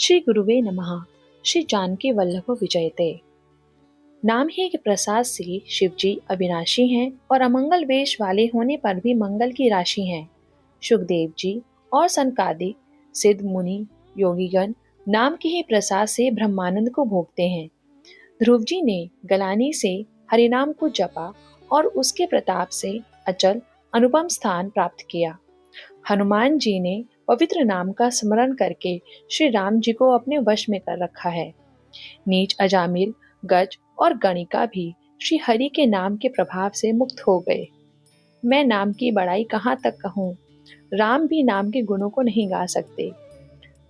श्री गुरुवे नमः। श्री जानकी वल्लभ विजयते। नाम ही के प्रसाद से शिवजी अविनाशी हैं और अमंगल वेश वाले होने पर भी मंगल की राशि हैं। सुखदेव जी और सनकादिक सिद्ध मुनि योगीगण नाम के ही प्रसाद से ब्रह्मानंद को भोगते हैं। ध्रुव जी ने गलानी से हरिनाम को जपा और उसके प्रताप से अचल अनुपम स्थान प्राप्त किया। हनुमान जी ने पवित्र नाम का स्मरण करके श्री राम जी को अपने वश में कर रखा है। नीच अजामिल गज और गणिका भी श्री हरि के नाम के प्रभाव से मुक्त हो गए। मैं नाम की बड़ाई कहाँ तक कहूँ, राम भी नाम के गुणों को नहीं गा सकते।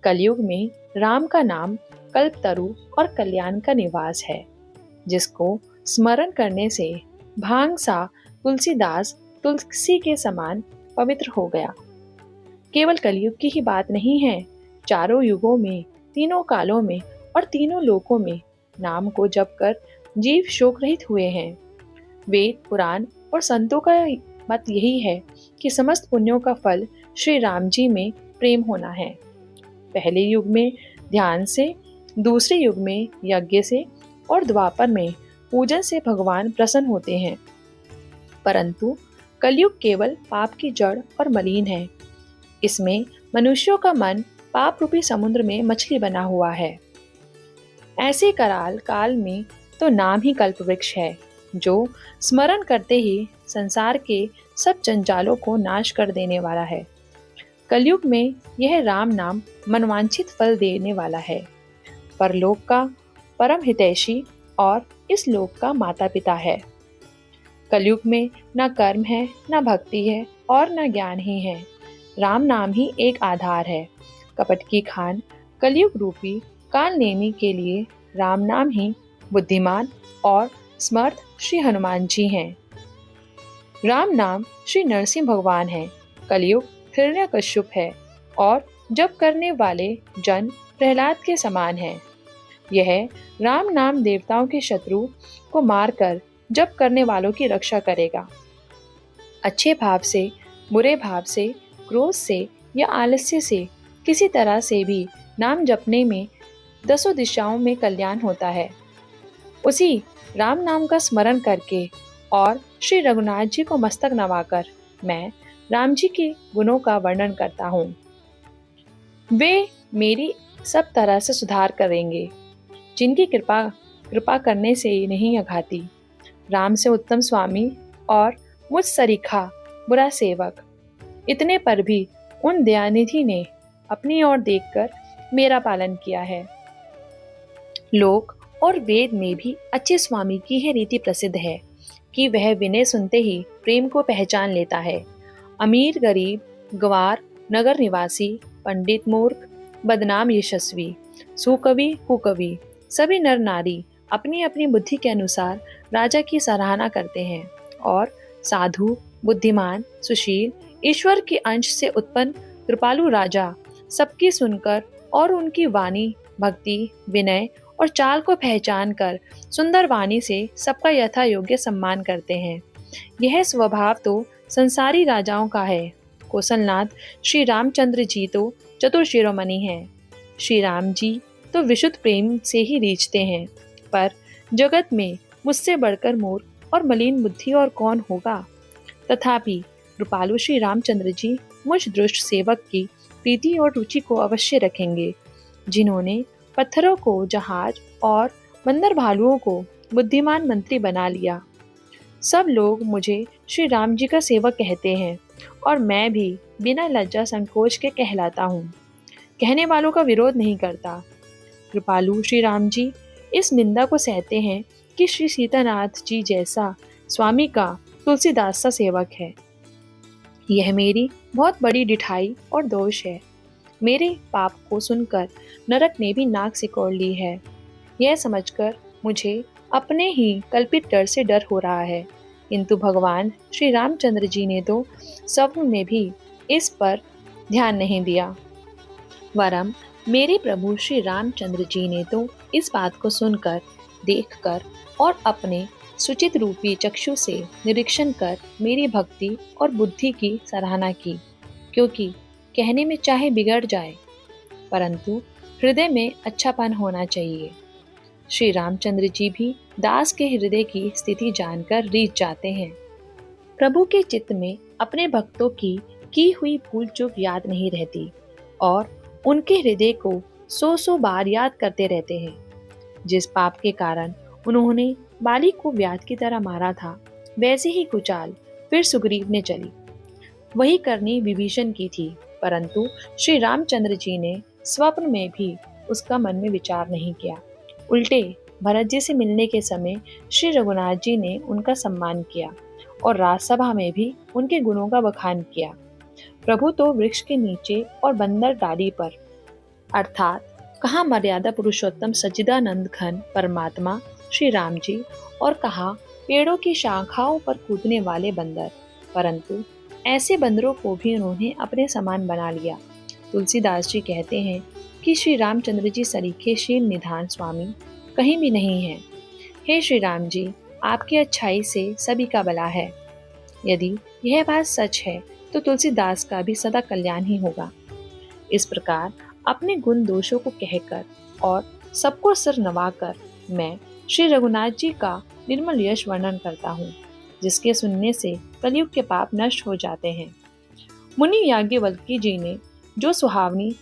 कलयुग में राम का नाम कल्पतरु और कल्याण का निवास है, जिसको स्मरण करने से भांग सा तुलसीदास तुलसी के समान पवित्र हो गया। केवल कलयुग की ही बात नहीं है, चारों युगों में, तीनों कालों में और तीनों लोकों में नाम को जप कर जीव शोक रहित हुए हैं। वेद पुराण और संतों का मत यही है कि समस्त पुण्यों का फल श्री राम जी में प्रेम होना है। पहले युग में ध्यान से, दूसरे युग में यज्ञ से और द्वापर में पूजन से भगवान प्रसन्न होते हैं। परंतु कलयुग केवल पाप की जड़ और मलिन है। इसमें मनुष्यों का मन पाप रूपी समुद्र में मछली बना हुआ है। ऐसे कराल काल में तो नाम ही कल्प वृक्ष है, जो स्मरण करते ही संसार के सब जंजालों को नाश कर देने वाला है। कलयुग में यह राम नाम मनवांछित फल देने वाला है, परलोक का परम हितैषी और इस लोक का माता पिता है। कलयुग में न कर्म है, न भक्ति है और न ज्ञान ही है। राम नाम ही एक आधार है। कपट की खान कलयुग रूपी काल नेमी के लिए राम नाम ही बुद्धिमान और समर्थ श्री हनुमान जी हैं। राम नाम श्री नरसिंह भगवान है। कलयुग हिरण्यकश्यप है और जप करने वाले जन प्रहलाद के समान है। यह राम नाम देवताओं के शत्रु को मारकर जप करने वालों की रक्षा करेगा। अच्छे भाव से, बुरे भाव से, क्रोध से या आलस्य से किसी तरह से भी नाम जपने में दसों दिशाओं में कल्याण होता है। उसी राम नाम का स्मरण करके और श्री रघुनाथ जी को मस्तक नवाकर मैं राम जी के गुणों का वर्णन करता हूँ। वे मेरी सब तरह से सुधार करेंगे, जिनकी कृपा करने से नहीं अघाती। राम से उत्तम स्वामी और मुझ सरीखा बुरा सेवक, इतने पर भी उन दयानिधि ने अपनी ओर देखकर मेरा पालन किया है। लोक और वेद में भी अच्छे स्वामी की यह रीति प्रसिद्ध है कि वह विनय सुनते ही प्रेम को पहचान लेता है। अमीर गरीब, गंवार नगर निवासी, पंडित मूर्ख, बदनाम यशस्वी, सुकवि कुकवि, सभी नर नारी अपनी अपनी बुद्धि के अनुसार राजा की सराहना करते हैं और साधु, बुद्धिमान, सुशील, ईश्वर के अंश से उत्पन्न कृपालु राजा सबकी सुनकर और उनकी वाणी, भक्ति, विनय और चाल को पहचान कर सुंदर वाणी से सबका यथा योग्य सम्मान करते हैं। यह स्वभाव तो संसारी राजाओं का है। कौशलनाथ श्री रामचंद्र जी तो चतुर शिरोमणि हैं। श्री राम जी तो विशुद्ध प्रेम से ही रीझते हैं, पर जगत में मुझसे बढ़कर मूर्ख और मलिन बुद्धि और कौन होगा। तथापि कृपालु श्री रामचंद्र जी मुझ दुष्ट सेवक की प्रीति और रुचि को अवश्य रखेंगे, जिन्होंने पत्थरों को जहाज और बंदर भालुओं को बुद्धिमान मंत्री बना लिया। सब लोग मुझे श्री राम जी का सेवक कहते हैं और मैं भी बिना लज्जा संकोच के कहलाता हूँ। कहने वालों का विरोध नहीं करता। कृपालु श्री राम जी इस निंदा को सहते हैं कि श्री सीतानाथ जी जैसा स्वामी का तुलसीदास सा सेवक है। यह मेरी बहुत बड़ी डिठाई और दोष है। मेरे पाप को सुनकर नरक ने भी नाक सिकोड़ ली है। यह समझकर मुझे अपने ही कल्पित डर से डर हो रहा है, किंतु भगवान श्री रामचंद्र जी ने तो स्वप्न में भी इस पर ध्यान नहीं दिया। वरम मेरे प्रभु श्री रामचंद्र जी ने तो इस बात को सुनकर, देखकर और अपने सुचित रूपी चक्षु से निरीक्षण कर मेरी भक्ति और बुद्धि की सराहना की, क्योंकि कहने में चाहे बिगड़ जाए, परंतु हृदय में अच्छापन होना चाहिए। श्री रामचंद्र जी भी दास के हृदय की स्थिति जानकर रीझ जाते हैं। प्रभु के चित्त में अपने भक्तों की हुई भूल चूक याद नहीं रहती और उनके हृदय को सौ सौ बार याद करते रहते हैं। जिस पाप के कारण उन्होंने बाली को व्याध की तरह मारा था, वैसे ही कुचाल फिर सुग्रीव ने चली। वही करनी विभीषण की थी, परंतु श्री रामचंद्र जी ने स्वप्न में भी उसका मन में विचार नहीं किया। उल्टे भरत जी से मिलने के समय श्री रघुनाथ जी ने उनका सम्मान किया और राजसभा में भी उनके गुणों का बखान किया। प्रभु तो वृक्ष के नीचे और बंदर डाली पर, अर्थात कहाँ मर्यादा पुरुषोत्तम सच्चिदानंद घन परमात्मा श्री राम जी और कहा पेड़ों की शाखाओं पर कूदने वाले बंदर, परंतु ऐसे बंदरों को भी उन्होंने अपने समान बना लिया। तुलसीदास जी कहते हैं कि श्री रामचंद्र जी सरीखे शील निधान स्वामी कहीं भी नहीं है। हे श्री राम जी, आपकी अच्छाई से सभी का भला है। यदि यह बात सच है तो तुलसीदास का भी सदा कल्याण ही होगा। इस प्रकार अपने गुण दोषों को कहकर और सबको सिर नवाकर मैं श्री रघुनाथ जी का निर्मल यश वर्णन करता हूँ, जिसके सुनने से कलयुग के पाप नष्ट हो जाते हैं। मुनि याज्ञवल्क्य जी ने जो सुहावनी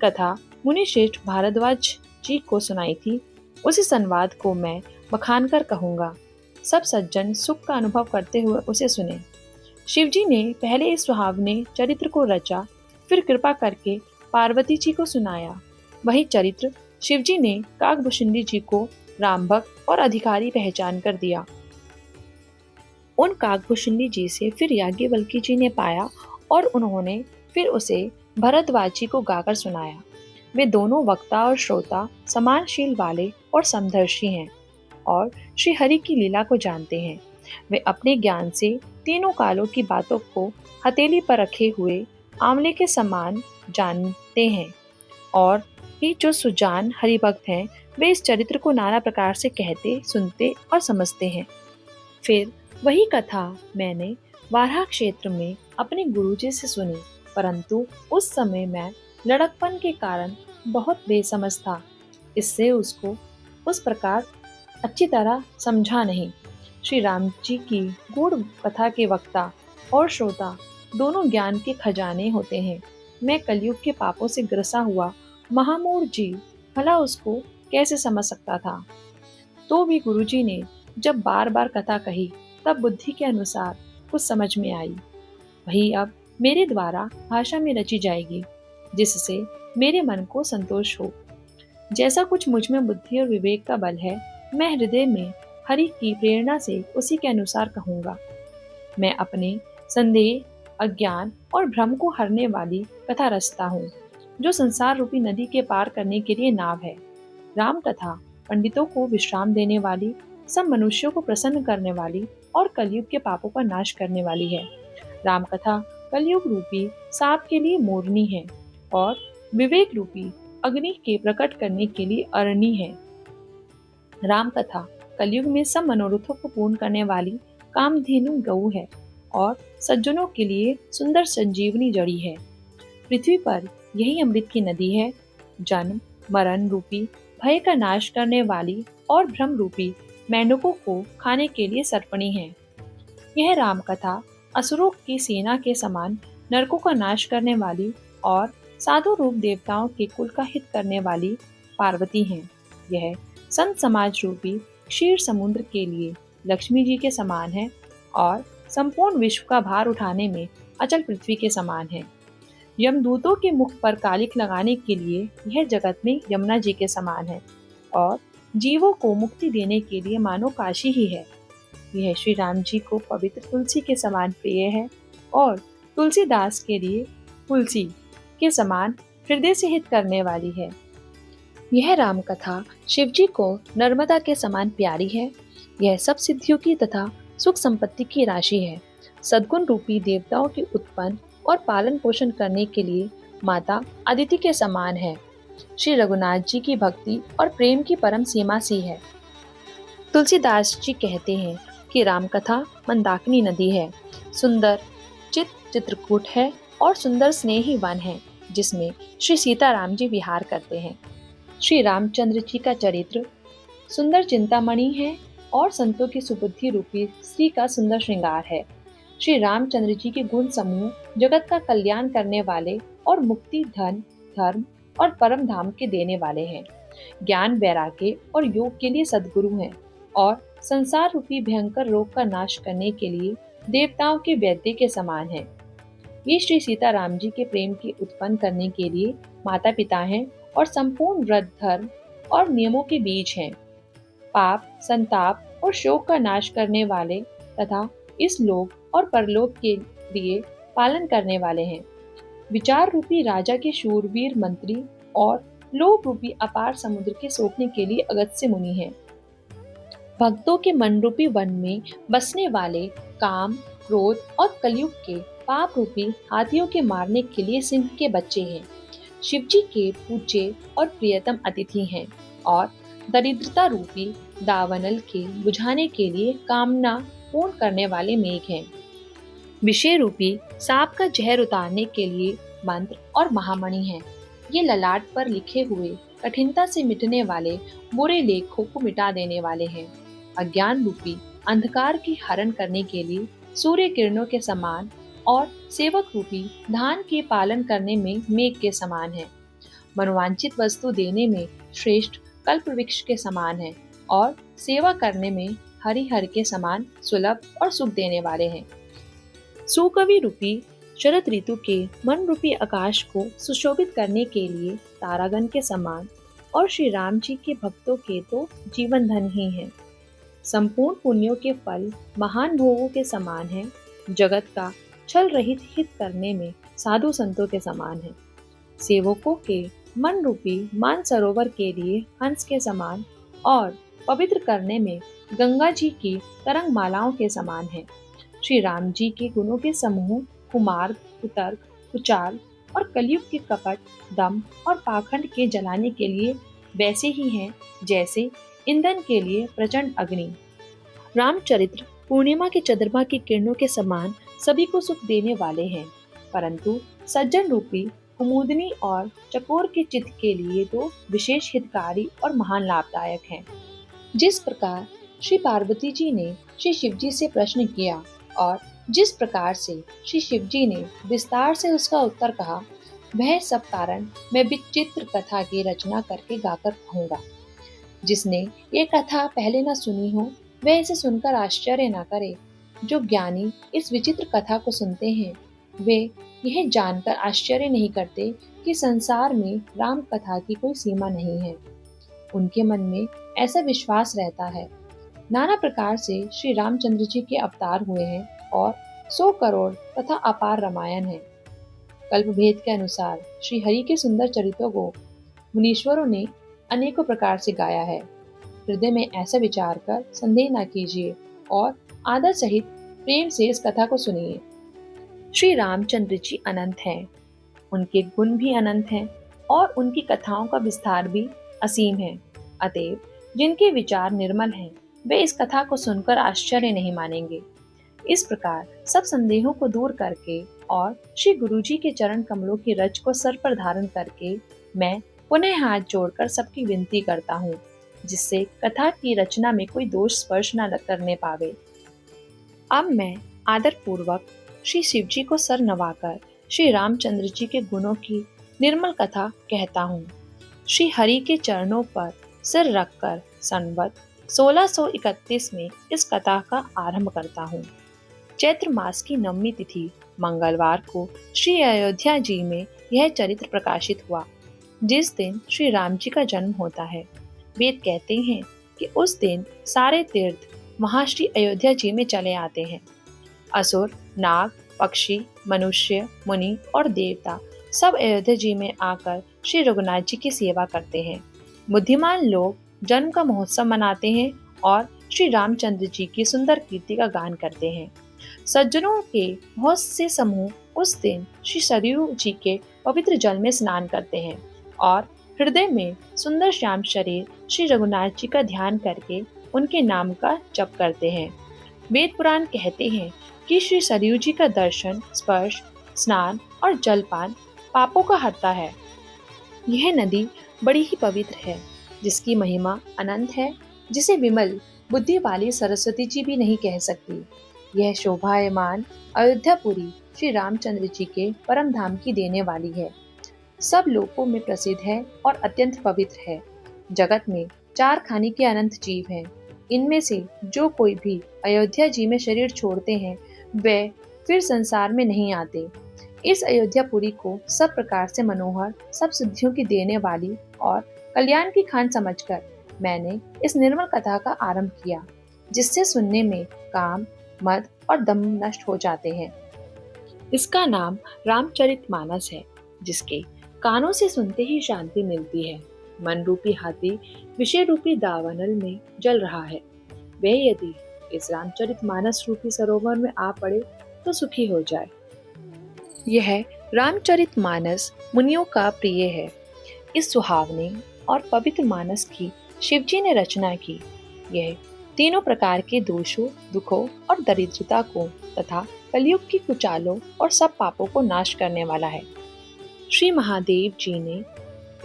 कथा मुनि श्रेष्ठ भारद्वाज जी को सुनाई थी, उसी संवाद को मैं बखान कर कहूँगा। सब सज्जन सुख का अनुभव करते हुए उसे सुने। शिवजी ने पहले इस सुहावने चरित्र को रचा, फिर कृपा करके पार्वती जी को सुनाया। वही चरित्र शिवजी ने काकभूषुंडी जी को राम भक्त और अधिकारी पहचान कर दिया। उन काकभूषुंडी जी से फिर याज्ञवल्क्य जी ने पाया और उन्होंने फिर उसे भरद्वाज जी को गाकर सुनाया। वे दोनों वक्ता और श्रोता समानशील वाले और समदर्शी हैं और श्री हरि की लीला को जानते हैं। वे अपने ज्ञान से तीनों कालों की बातों को हथेली पर रखे हुए आंवले के समान जानते हैं और ही जो सुजान हरिभक्त हैं, वे इस चरित्र को नाना प्रकार से कहते, सुनते और समझते हैं। फिर वही कथा मैंने वाराह क्षेत्र में अपने गुरुजी से सुनी, परंतु उस समय मैं लड़कपन के कारण बहुत बेसमझ था, इससे उसको उस प्रकार अच्छी तरह समझा नहीं। श्री राम जी की गूढ़ कथा के वक्ता और श्रोता दोनों ज्ञान के खजाने होते हैं। मैं कलयुग के पापों से ग्रसा हुआ महामूढ़ जी भला उसको कैसे समझ सकता था। तो भी गुरुजी ने जब बार बार कथा कही, तब बुद्धि के अनुसार कुछ समझ में आई। वही अब मेरे द्वारा भाषा में रची जाएगी, जिससे मेरे मन को संतोष हो। जैसा कुछ मुझ में बुद्धि और विवेक का बल है, मैं हृदय में हरि की प्रेरणा से उसी के अनुसार कहूँगा। मैं अपने संदेह, अज्ञान और भ्रम को हरने वाली कथा रचता हूँ, जो संसार रूपी नदी के पार करने के लिए नाव है। राम कथा पंडितों को विश्राम देने वाली, सब मनुष्यों को प्रसन्न करने वाली और कलयुग के पापों का नाश करने वाली है। राम कथा कलयुग रूपी सांप के लिए मोरनी है और विवेक रूपी अग्नि के प्रकट करने के लिए अरणी है। राम कथा कलयुग में सब मनोरथों को पूर्ण करने वाली कामधेनु गऊ है और सज्जनों के लिए सुंदर संजीवनी जड़ी है। पृथ्वी पर यही अमृत की नदी है, जन्म मरण रूपी भय का नाश करने वाली और भ्रम रूपी मेंढकों को खाने के लिए सर्पणी है। यह राम कथा असुरों की सेना के समान नरकों का नाश करने वाली और साधु रूप देवताओं के कुल का हित करने वाली पार्वती है। यह संत समाज रूपी क्षीर समुद्र के लिए लक्ष्मी जी के समान है और संपूर्ण विश्व का भार उठाने में अचल पृथ्वी के समान है। यमदूतों के मुख पर कालिख लगाने के लिए यह जगत में यमुना जी के समान है और जीवों को मुक्ति देने के लिए मानो काशी ही है। यह श्री राम जी को पवित्र तुलसी के समान प्रिय है और तुलसीदास के लिए तुलसी के समान हृदय से हित करने वाली है। यह राम कथा शिव जी को नर्मदा के समान प्यारी है। यह सब सिद्धियों की तथा सुख संपत्ति की राशि है। सद्गुण रूपी देवताओं की उत्पन्न और पालन पोषण करने के लिए माता अदिति के समान है। श्री रघुनाथ जी की भक्ति और प्रेम की परम सीमा सी है। तुलसीदास जी कहते हैं कि राम कथा मंदाकिनी नदी है, सुंदर चित्रकूट है और सुंदर स्नेही वन है, जिसमें श्री सीताराम जी विहार करते हैं। श्री रामचंद्र जी का चरित्र सुंदर चिंतामणि है और संतों की सुबुद्धि रूपी स्त्री का सुंदर श्रृंगार है। श्री रामचंद्र जी के गुण समूह जगत का कल्याण करने वाले और मुक्ति, धन, धर्म और परम धाम के देने वाले हैं। ज्ञान, वैराग्य और योग के लिए सद्गुरु हैं और संसार रूपी भयंकर रोग का नाश करने के लिए देवताओं के वैद्य के समान हैं। ये श्री सीताराम जी के प्रेम की उत्पन्न करने के लिए माता पिता हैं और संपूर्ण व्रत, धर्म और नियमों के बीच हैं। पाप, संताप और शोक का नाश करने वाले तथा इस लोक और परलोक के लिए पालन करने वाले हैं। विचार रूपी राजा के शूरवीर मंत्री और लोभ रूपी अपार समुद्र के सोखने के लिए अगस्त्य मुनि हैं। भक्तों के मन रूपी वन में बसने वाले काम, क्रोध और कलयुग के पाप रूपी हाथियों के मारने के लिए सिंह के बच्चे हैं। शिव जी के पूज्य और प्रियतम अतिथि हैं और दरिद्रता रूपी दावानल के बुझाने के लिए कामना पूर्ण करने वाले मेघ हैं। विषय रूपी सांप का जहर उतारने के लिए मंत्र और महामणि हैं। ये ललाट पर लिखे हुए कठिनता से मिटने वाले बुरे लेखों को मिटा देने वाले हैं। अज्ञान रूपी अंधकार की हरण करने के लिए सूर्य किरणों के समान और सेवक रूपी धान के पालन करने में मेघ के समान है। मनोवांछित वस्तु देने में श्रेष्ठ कल्प वृक्ष के समान है और सेवा करने में हरिहर के समान सुलभ और सुख देने वाले हैं। सुकवि रूपी शरद ऋतु के मन रूपी आकाश को सुशोभित करने के लिए तारागण के समान और श्री राम जी के भक्तों के तो जीवन धन ही है। संपूर्ण पुण्यों के फल महान भोगों के समान है। जगत का छल रहित हित करने में साधु संतों के समान है। सेवकों के मन रूपी मान सरोवर के लिए हंस के समान और पवित्र करने में गंगा जी की तरंग मालाओं के समान है। श्री राम जी के गुणों के समूह कुमार्ग, कुतर्क, कुचाल और कलयुग के कपट, दम और पाखंड के जलाने के लिए वैसे ही हैं जैसे ईंधन के लिए प्रचंड अग्नि। रामचरित्र पूर्णिमा के चंद्रमा की किरणों के समान सभी को सुख देने वाले हैं, परंतु सज्जन रूपी कुमुदनी और चकोर के चित्त के लिए तो विशेष हितकारी और महान लाभदायक हैं। जिस प्रकार श्री पार्वती जी ने श्री शिव जी से प्रश्न किया और जिस प्रकार से श्री शिव जी ने विस्तार से उसका उत्तर कहा, वह सब कारण मैं विचित्र कथा की रचना करके गाकर कहूँगा। जिसने ये कथा पहले न सुनी हो वह इसे सुनकर आश्चर्य न करे। जो ज्ञानी इस विचित्र कथा को सुनते हैं वे यह जानकर आश्चर्य नहीं करते कि संसार में राम कथा की कोई सीमा नहीं है। उनके मन में ऐसा विश्वास रहता है। नाना प्रकार से श्री रामचंद्र जी के अवतार हुए हैं और 100 करोड़ तथा अपार रामायण है। कल्प भेद के अनुसार श्री हरि के सुंदर चरित्रों को मुनीश्वरों ने अनेकों प्रकार से गाया है। हृदय में ऐसा विचार कर संदेह न कीजिए और आदर सहित प्रेम से इस कथा को सुनिए। श्री रामचंद्र जी अनंत हैं, उनके गुण भी अनंत हैं और उनकी कथाओं का विस्तार भी असीम है। अतएव जिनके विचार निर्मल हैं वे इस कथा को सुनकर आश्चर्य नहीं मानेंगे। इस प्रकार सब संदेहों को दूर करके और श्री गुरु जी के चरण कमलों की रज को सर पर धारण करके मैं पुनः हाथ जोड़कर सबकी विनती करता हूँ, जिससे कथा की रचना में कोई दोष स्पर्श न करने पावे। अब मैं आदर पूर्वक श्री शिव जी को सर नवाकर श्री रामचंद्र जी के गुणों की निर्मल कथा कहता हूँ। श्री हरि के चरणों पर सिर रखकर संवत 1631 में इस कथा का आरंभ करता हूँ। चैत्र मास की नवमी तिथि मंगलवार को श्री अयोध्या जी में यह चरित्र प्रकाशित हुआ, जिस दिन श्री राम जी का जन्म होता है। वेद कहते हैं कि उस दिन सारे तीर्थ वहाँ श्री अयोध्या जी में चले आते हैं। असुर, नाग, पक्षी, मनुष्य, मुनि और देवता सब अयोध्या जी में आकर श्री रघुनाथ जी की सेवा करते हैं। बुद्धिमान लोग जन्म का महोत्सव मनाते हैं और श्री रामचंद्र जी की सुंदर कीर्ति का गान करते हैं। सज्जनों के बहुत से समूह उस दिन श्री सरयू जी के पवित्र जल में स्नान करते हैं और हृदय में सुंदर श्याम शरीर श्री रघुनाथ जी का ध्यान करके उनके नाम का जप करते हैं। वेद पुराण कहते हैं कि श्री सरयू जी का दर्शन, स्पर्श, स्नान और जलपान पापों का हरता है। यह नदी बड़ी ही पवित्र है, जिसकी महिमा अनंत है, जिसे विमल बुद्धि वाली सरस्वती जी भी नहीं कह सकती। यह शोभायमान अयोध्यापुरी श्री रामचंद्र जी के परम धाम की देने वाली है। सब लोकों में प्रसिद्ध है और अत्यंत पवित्र है। जगत में चार खाने के अनंत जीव हैं। इनमें से जो कोई भी अयोध्या जी में शरीर छोड़ते हैं, वे फिर संसार में नहीं आते। इस अयोध्यापुरी को सब प्रकार से मनोहर, सब सिद्धियों की देने वाली और कल्याण की खान समझकर मैंने इस निर्मल कथा का आरंभ किया, जिससे सुनने में काम, मद और दम नष्ट हो जाते हैं। इसका नाम रामचरितमानस है, जिसके कानों से सुनते ही शांति मिलती है। मन रूपी हाथी विषय रूपी दावानल में जल रहा है। वह यदि इस रामचरितमानस रूपी सरोवर में आ पड़े तो सुखी हो जाए। यह रामचरितमानस मुनियों का प्रिय है। इस सुहावने और पवित्र मानस की शिवजी ने रचना की। यह तीनों प्रकार के दोषों, दुखों और दरिद्रता को तथा कलयुग की कुचालों और सब पापों को नाश करने वाला है। श्री महादेव जी ने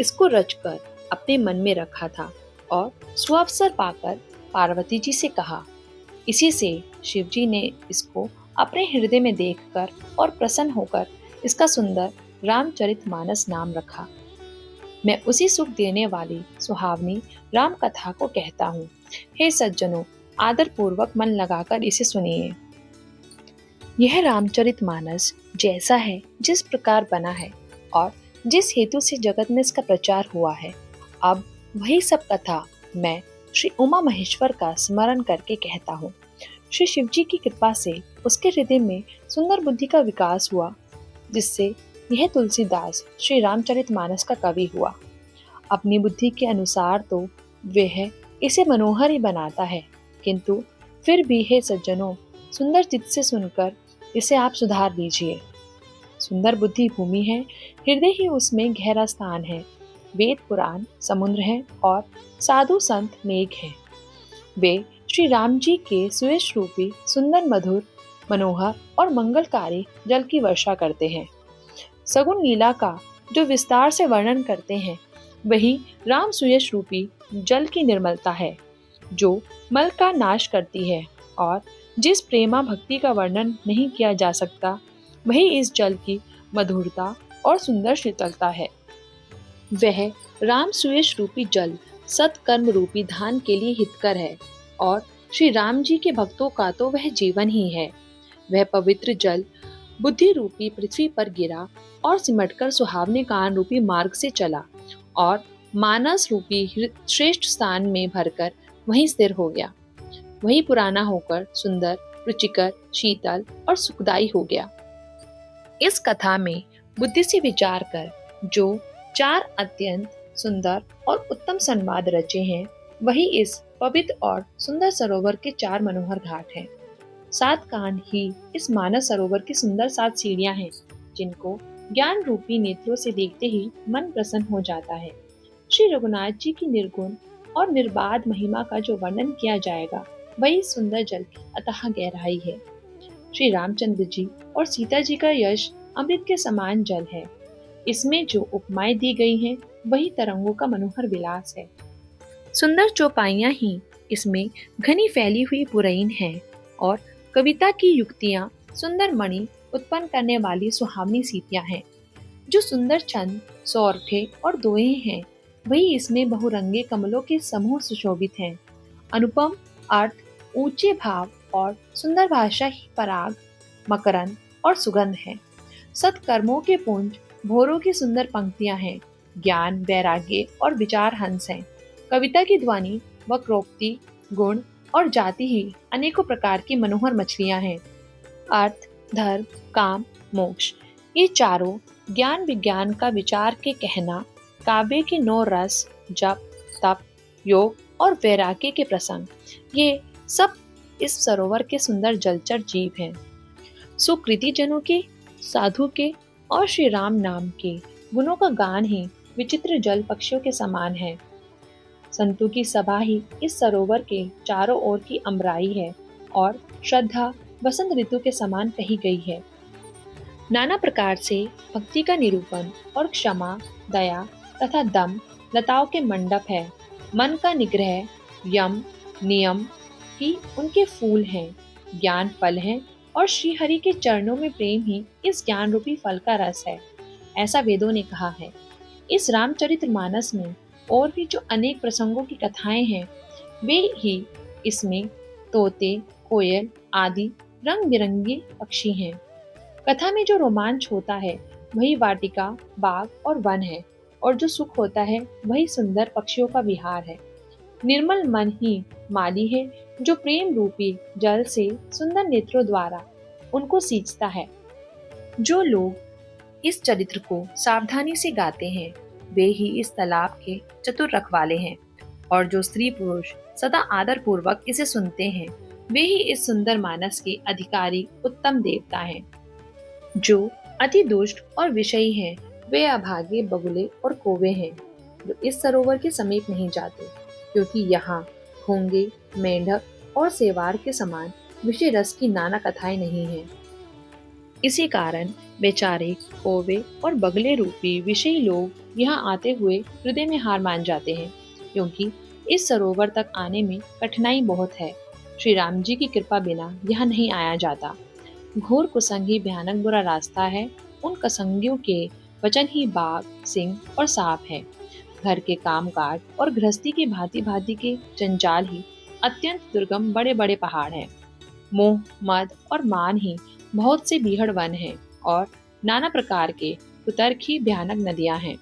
इसको रचकर अपने मन में रखा था और सुअवसर पाकर पार्वती जी से कहा। इसी से शिवजी ने इसको अपने हृदय में देखकर और प्रसन्न होकर इसका सुंदर रामचरितमानस नाम रखा। मैं उसी सुख देने वाली सुहावनी राम कथा को कहता हूँ। हे सज्जनों, आदर पूर्वक मन लगाकर इसे सुनिए। यह रामचरितमानस जैसा है, जिस प्रकार बना है और जिस हेतु से जगत में इसका प्रचार हुआ है, अब वही सब कथा मैं श्री उमा महेश्वर का स्मरण करके कहता हूँ। श्री शिवजी की कृपा से उसके हृदय में सुंदर बुद्धि का विकास हुआ, जिससे यह तुलसीदास श्री रामचरितमानस का कवि हुआ। अपनी बुद्धि के अनुसार तो वह इसे मनोहर ही बनाता है, किंतु फिर भी हे सज्जनों, सुंदर चित्त से सुनकर इसे आप सुधार लीजिए। सुंदर बुद्धि भूमि है, हृदय ही उसमें गहरा स्थान है। वेद पुराण समुद्र है और साधु संत मेघ है। वे श्री राम जी के सुयश रूपी सुंदर, मधुर, मनोहर और मंगलकारी जल की वर्षा करते हैं। सगुन लीला का जो विस्तार से वर्णन करते हैं, वही राम सुयश रूपी जल की निर्मलता है, जो मल का नाश करती है। और जिस प्रेमा भक्ति का वर्णन नहीं किया जा सकता, वही इस जल की मधुरता और सुंदर शीतलता है। वह राम सुयश रूपी जल सत्कर्म रूपी धान के लिए हितकर है और श्री राम जी के भक्तों का तो वह जीवन ही है। वह पवित्र जल बुद्धि रूपी पृथ्वी पर गिरा और सिमटकर सुहावने कान रूपी मार्ग से चला और मानस रूपी श्रेष्ठ स्थान में भरकर वहीं स्थिर हो गया। वही पुराना होकर सुंदर, रुचिकर, शीतल और सुखदायी हो गया। इस कथा में बुद्धि से विचार कर जो चार अत्यंत सुंदर और उत्तम संवाद रचे हैं, वही इस पवित्र और सुंदर सरोवर के चार मनोहर घाट हैं। 7 कान ही इस मानस सरोवर की सुंदर 7 सीढ़ियां हैं, जिनको ज्ञान रूपी नेत्रों से देखते ही मन प्रसन्न हो जाता है। श्री रघुनाथ जी की निर्गुण और निर्बाध महिमा का जो वर्णन किया जाएगा, वही सुंदर जल की अथाह गहराई है। श्री रामचंद्र जी और सीता जी का यश अमृत के समान जल है। इसमें जो उपमाएं दी गई हैं, वही तरंगों का मनोहर विलास है। सुंदर चौपाइयां ही इसमें घनी फैली हुई पुरैन है और कविता की युक्तियां सुंदर मणि उत्पन्न करने वाली सुहावनी सीतियां हैं। जो सुंदर छंद, सौरठे और दोहे हैं, वही इसमें बहुरंगे कमलों के समूह सुशोभित हैं। अनुपम अर्थ, ऊंचे भाव और सुंदर भाषा ही पराग, मकरंद और सुगंध है। सत्कर्मों के पुंज, भोरों की सुंदर पंक्तियां हैं। ज्ञान, वैराग्य और विचार हंस हैं। कविता की ध्वनि, वक्रोक्ति, गुण और जाति ही अनेकों प्रकार की मनोहर मछलियां हैं। अर्थ, धर्म, काम, मोक्ष, ये चारों ज्ञान विज्ञान का विचार के कहना, काव्य के 9 रस, जप, तप, योग और वैराग्य के प्रसंग, ये सब इस सरोवर के सुंदर जलचर जीव हैं। सुकृति जनों के, साधु के और श्री राम नाम के गुणों का गान ही विचित्र जल पक्षियों के समान है। संतों की सभा ही इस सरोवर के चारों ओर की अम्बराई है और श्रद्धा वसंत ऋतु के समान कही गई है। नाना प्रकार से भक्ति का निरूपण और क्षमा, दया तथा दम लताओं के मंडप है, मन का निग्रह, यम, नियम ही उनके फूल हैं, ज्ञान फल हैं और श्री हरि के चरणों में प्रेम ही इस ज्ञान रूपी फल का रस है, ऐसा वेदों ने कहा है। इस रामचरितमानस में और भी जो अनेक प्रसंगों की कथाएं हैं, वे ही इसमें तोते, कोयल आदि रंग बिरंगे पक्षी हैं। कथा में जो रोमांच होता है वही वाटिका, बाग और वन है, और जो सुख होता है वही सुंदर पक्षियों का विहार है। निर्मल मन ही माली है, जो प्रेम रूपी जल से सुंदर नेत्रों द्वारा उनको सींचता है। जो लोग इस चरित्र को सावधानी से गाते हैं, वे ही इस तालाब के चतुर रखवाले हैं, और जो स्त्री पुरुष सदा आदर पूर्वक इसे सुनते हैं, वे ही इस सुंदर मानस के अधिकारी उत्तम देवता हैं। जो अति दुष्ट और विषयी हैं, वे अभागे बगुले और कौवे हैं, जो इस सरोवर के समीप नहीं जाते, क्योंकि यहाँ घोंगे, मेंढक और सेवार के समान विषय रस की नाना कथाएं नहीं हैं। इसी कारण बेचारे कौवे और बगले रूपी विषयी लोग यहाँ आते हुए हृदय में हार मान जाते हैं, क्योंकि इस सरोवर तक आने में कठिनाई बहुत है। श्री राम जी की कृपा बिना यहाँ नहीं आया जाता। घोर कुसंगी भयानक बुरा रास्ता है। उन कसंगियों के वचन ही बाघ, सिंह और सांप है। घर के काम काज और गृहस्थी की भांति भांति के जंजाल ही अत्यंत दुर्गम बड़े बड़े पहाड़ हैं। मोह, मद और मान ही बहुत से बीहड़ वन हैं, और नाना प्रकार के कुतर्क ही भयानक नदियां हैं,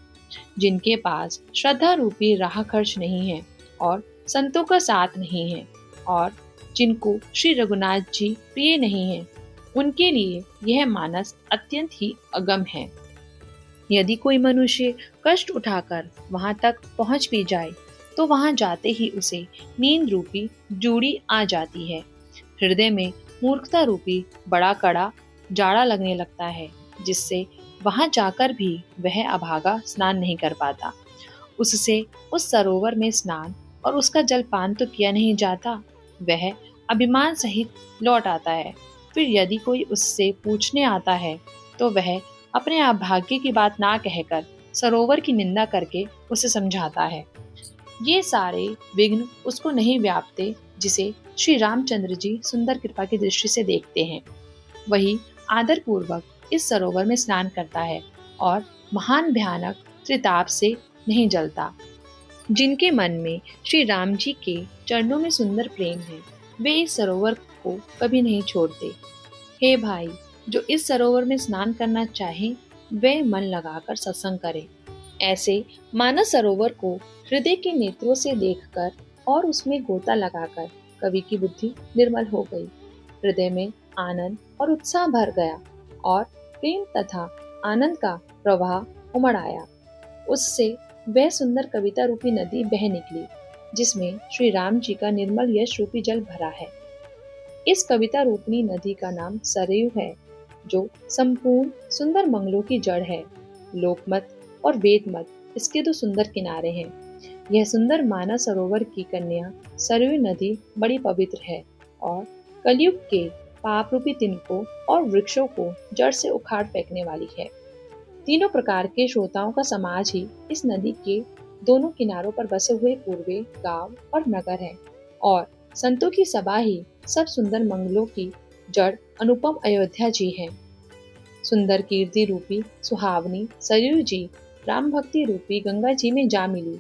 जिनके पास श्रद्धा रूपी राह खर्च नहीं है और संतों का साथ नहीं है, और जिनको श्री रघुनाथ जी प्रिय नहीं है, उनके लिए यह मानस अत्यंत ही अगम है। यदि कोई मनुष्य कष्ट उठाकर वहां तक पहुंच भी जाए, तो वहां जाते ही उसे नींद रूपी जूड़ी आ जाती है। हृदय में मूर्खता रूपी बड़ा कड़ा जाड़ा लगने लगता है, जिससे वहां जाकर भी वह अभागा स्नान नहीं कर पाता। उससे उस सरोवर में स्नान और उसका जल पान तो किया नहीं जाता। वह अभिमान सहित लौट आता है। फिर यदि कोई उससे पूछने आता है, तो वह अपने अभाग्य की बात ना कहकर सरोवर की निंदा करके उसे समझाता है। ये सारे विघ्न उसको नहीं व्यापते, जिसे श्री रामचंद्र जी सुंदर कृपा की दृष्टि से देखते हैं। वही आदर पूर्वक इस सरोवर में स्नान करता है और महान भयानक त्रिताप से नहीं जलता। जिनके मन में श्री राम जी के चरणों में सुंदर प्रेम है, वे इस सरोवर को कभी नहीं छोड़ते। हे भाई, जो इस सरोवर में स्नान करना चाहे, वे मन लगाकर सत्संग करें। ऐसे मानस सरोवर को हृदय के नेत्रों से देखकर और उसमें गोता लगाकर कवि की बुद्धि निर्मल हो गई। हृदय में आनंद और उत्साह भर गया, और प्रेम तथा आनंद का प्रवाह उमड़ आया। उससे वह सुंदर कविता रूपी नदी बह निकली, जिसमें श्री राम जी का निर्मल यश रूपी जल भरा है। इस कविता रूपनी नदी का नाम सरयू है, जो संपूर्ण सुंदर मंगलों की जड़ है। लोकमत और वेदमत इसके दो सुंदर किनारे हैं। यह सुंदर मानस सरोवर की कन्या सरयू नदी बड़ी पवित्र है, और कलयुग के पाप रूपी तिनकों और वृक्षों को जड़ से उखाड़ फेंकने वाली है। तीनों प्रकार के श्रोताओं का समाज ही इस नदी के दोनों किनारों पर बसे हुए पूर्वे गांव और नगर है, और संतों की सभा ही सब सुंदर मंगलों की जड़ अनुपम अयोध्या जी है। सुंदर कीर्ति रूपी सुहावनी सरयू जी राम भक्ति रूपी गंगा जी में जा मिली।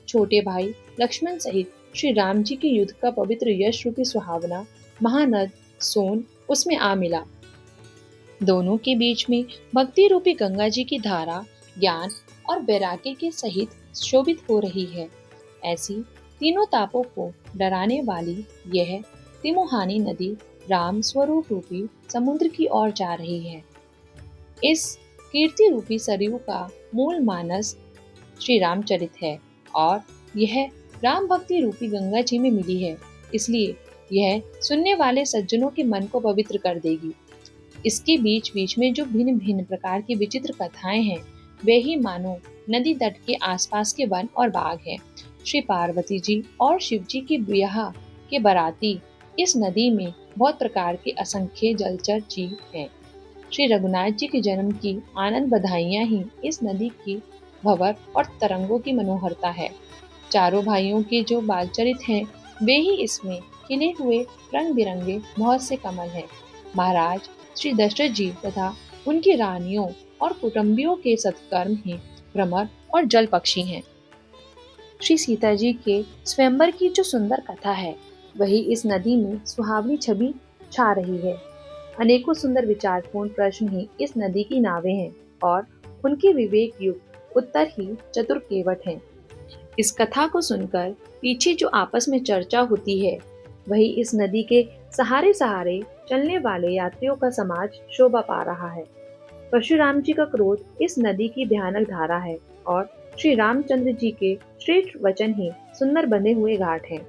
छोटे भाई लक्ष्मण सहित श्री राम जी के युद्ध का पवित्र यश रूपी सुहावना महानद सोन उसमें आ मिला। दोनों के बीच में भक्ति रूपी गंगा जी की धारा ज्ञान और वैराग्य के सहित शोभित हो रही है। ऐसी तीनों तापों को डराने वाली यह तिमोहानी नदी राम स्वरूप रूपी समुद्र की ओर जा रही है। इस कीर्ति रूपी सरयू का मूल मानस श्री रामचरित है, और यह राम भक्ति रूपी गंगा जी में मिली है, इसलिए यह सुनने वाले सज्जनों के मन को पवित्र कर देगी। इसके बीच बीच में जो भिन्न भिन्न प्रकार की विचित्र कथाएं हैं, वे ही मानो नदी तट के आसपास के वन और बाग हैं। श्री पार्वती जी और शिव जी की ब्याह के बराती इस नदी में बहुत प्रकार के असंख्य जलचर जीव हैं। श्री रघुनाथ जी के जन्म की आनंद बधाइयां ही इस नदी की भंवर और तरंगों की मनोहरता है। चारों भाइयों के जो बालचरित हैं, वे ही इसमें खिले हुए रंग बिरंगे बहुत से कमल हैं। महाराज श्री दशरथ जी तथा उनकी रानियों और कुटुंबियों के सत्कर्म ही भ्रमर और जल पक्षी हैं। श्री सीता जी के स्वयंवर की जो सुंदर कथा है, वही इस नदी में सुहावनी छवि छा रही है। अनेकों सुंदर विचारपूर्ण प्रश्न ही इस नदी की नावें हैं और उनके विवेक युक्त उत्तर ही चतुर केवट हैं। इस कथा को सुनकर पीछे जो आपस में चर्चा होती है, वही इस नदी के सहारे सहारे चलने वाले यात्रियों का समाज शोभा पा रहा है। परशुराम जी का क्रोध इस नदी की भयानक धारा है और श्री रामचंद्र जी के श्रेष्ठ वचन ही सुंदर बंधे हुए घाट हैं।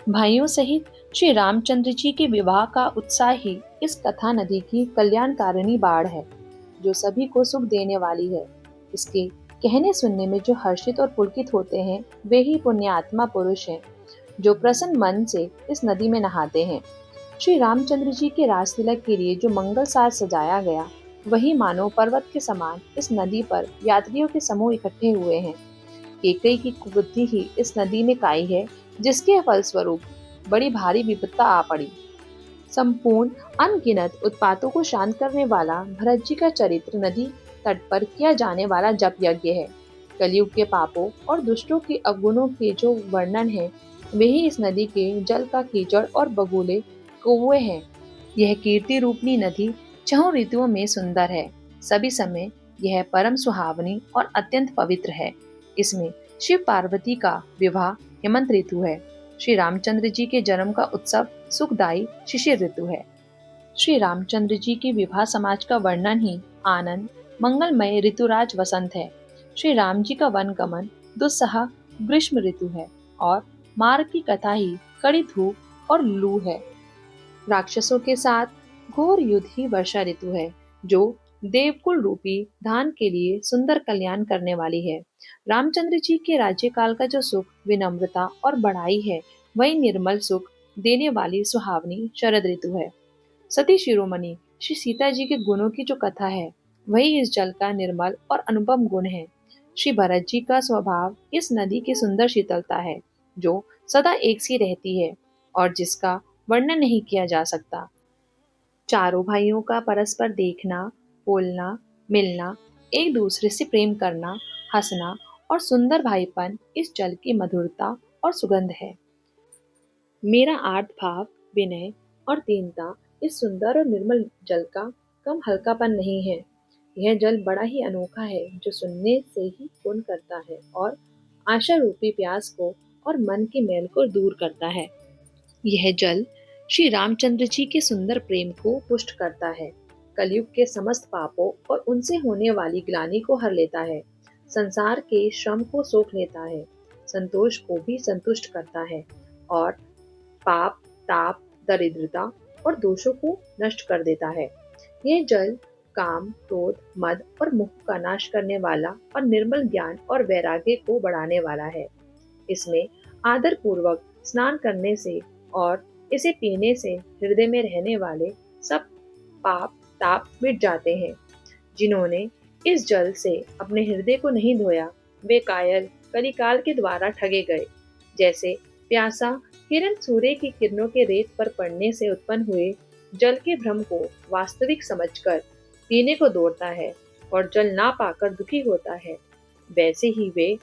भाइयों सहित श्री रामचंद्र जी के विवाह का उत्साह ही इस कथा नदी की कल्याणकारिणी बाढ़ है, जो सभी को सुख देने वाली है। इसके कहने सुनने में जो हर्षित और पुलकित होते हैं, वे ही पुण्यात्मा पुरुष हैं, जो प्रसन्न मन से इस नदी में नहाते हैं। श्री रामचंद्र जी के रास तिलक के लिए जो मंगल साज सजाया गया, वही मानो पर्वत के समान इस नदी पर यात्रियों के समूह इकट्ठे हुए हैं। केकई की कुबुद्धि ही इस नदी में काई है, जिसके फलस्वरूप बड़ी भारी विपत्ता आ पड़ी। संपूर्ण अनगिनत उत्पातों को शांत करने वाला भरत जी का चरित्र नदी तट पर किया जाने वाला जप यज्ञ है। कलयुग के पापों और दुष्टों के अवगुणों के जो वर्णन है, वही इस नदी के जल का कीचड़ और बगुले कौवे हैं। यह कीर्ति रूपनी नदी छहों ऋतुओं में सुंदर है। सभी समय यह परम सुहावनी और अत्यंत पवित्र है। इसमें शिव पार्वती का विवाह हेमंत ऋतु है। श्री रामचंद्र जी के जन्म का उत्सव सुखदायी शिशिर ऋतु है। श्री रामचंद्र जी के विवाह समाज का वर्णन ही आनंद मंगलमय ऋतुराज वसंत है। श्री राम जी का वन गमन दुस्सह ग्रीष्म ऋतु है और मार्ग की कथा ही कड़ी धूप और लू है। राक्षसों के साथ घोर युद्ध ही वर्षा ऋतु है, जो देवकुल रूपी धान के लिए सुंदर कल्याण करने वाली है। रामचंद्र जी के राज्यकाल का जो सुख विनम्रता और बड़ाई है, वही निर्मल सुख देने वाली सुहावनी शरद ऋतु है। सती शिरोमणि श्री सीता जी के गुणों की जो कथा है, वही इस जल का निर्मल और अनुपम गुण है। श्री भरत जी का स्वभाव इस नदी की सुंदर शीतलता है, जो सदा एक सी रहती है और जिसका वर्णन नहीं किया जा सकता। चारों भाइयों का परस्पर देखना, बोलना, मिलना, एक दूसरे से प्रेम करना, हंसना और सुंदर भाईपन इस जल की मधुरता और सुगंध है। मेरा आर्त भाव, विनय और दीनता इस सुंदर और निर्मल जल का कम हल्कापन नहीं है। यह जल बड़ा ही अनोखा है, जो सुनने से ही पूर्ण करता है और आशा रूपी प्यास को और मन की मैल को दूर करता है। यह जल श्री रामचंद्र जी के सुंदर प्रेम को पुष्ट करता है, कलयुग के समस्त पापों और उनसे होने वाली ग्लानि को हर लेता है, संसार के श्रम को सोख लेता है, संतोष को भी संतुष्ट करता है और पाप, ताप, दरिद्रता और दोषों को नष्ट कर देता है। यह जल काम, क्रोध, मद और मोह का नाश करने वाला और निर्मल ज्ञान और वैराग्य को बढ़ाने वाला है। इसमें आदर पूर्वक स्नान करने से और इसे पीने से हृदय में रहने वाले सब पाप ताप मिट जाते हैं। जिन्होंने इस जल से अपने हृदय को नहीं धोया, वे कायल कलिकाल के द्वारा ठगे गए। जैसे प्यासा हिरण सूर्य की किरणों के रेत पर पड़ने से उत्पन्न हुए जल के भ्रम को वास्तविक समझकर पीने को दौड़ता है और जल ना पाकर दुखी होता है, वैसे ही वे